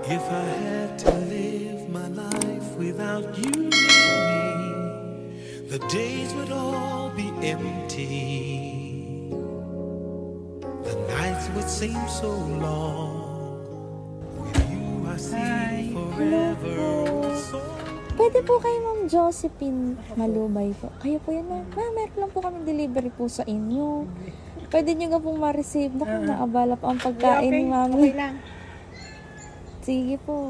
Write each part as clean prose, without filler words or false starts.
If I had to live my life without you near me, the days would all be empty. The nights would seem so long. With you I see forever. Pwede po kayo, Ma'am Josephine Malubay po. Kayo po yan, Ma'am. Ma'am, meron lang po kami delivery po sa inyo. Pwede nyo nga pong ma-receive. Naku, naabala po ang pagkain ni Mami. Okay lang. Sige po.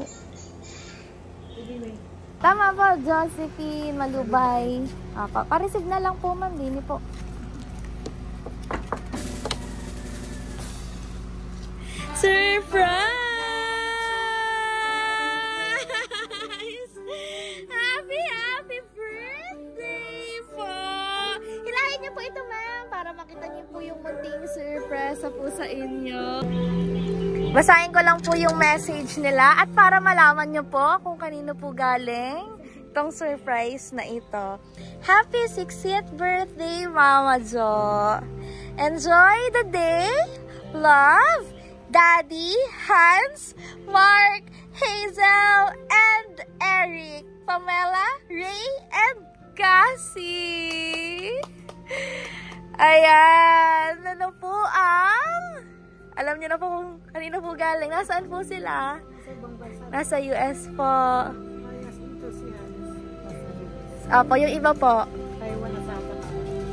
Tama po, Josephine Malubay. Pa-receive na lang po, Ma'am. Dini po. Surprise! Happy birthday po! Hilahin niyo po ito, Ma'am, para makita niyo po yung munting surprise po sa inyo. Basahin ko lang po yung message nila at para malaman nyo po kung kanino po galing itong surprise na ito. Happy 60th birthday, Mama Jo! Enjoy the day! Love, Daddy, Hans, Mark, Hazel, and Eric, Pamela, Ray, and Cassie! Ayan! Ano po ang... Alam niyo na po kung kanino po galing. Nasaan po sila? Nasa US po. Opo, yung iba po.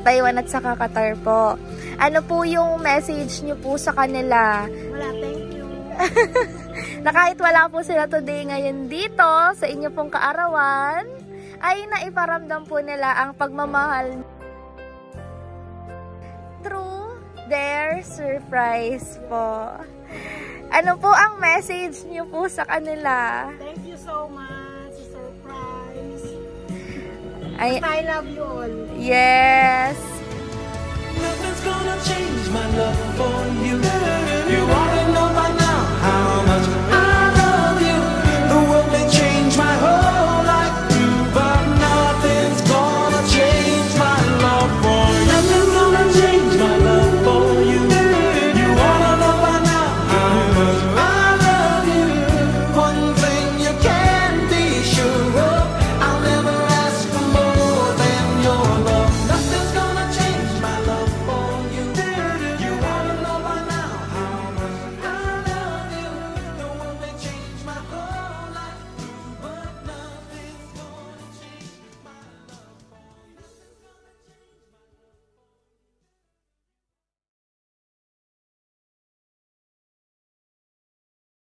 Taiwan at saka Qatar po. Ano po yung message niyo po sa kanila? Wala, thank you. Na kahit wala po sila today ngayon dito, sa inyo pong kaarawan, ay naiparamdam po nila ang pagmamahal through their surprise po. Ano po ang message niyo po sa kanila? Thank you so much. Surprise. I love you all. Yes. Nothing's gonna change my love for you. You are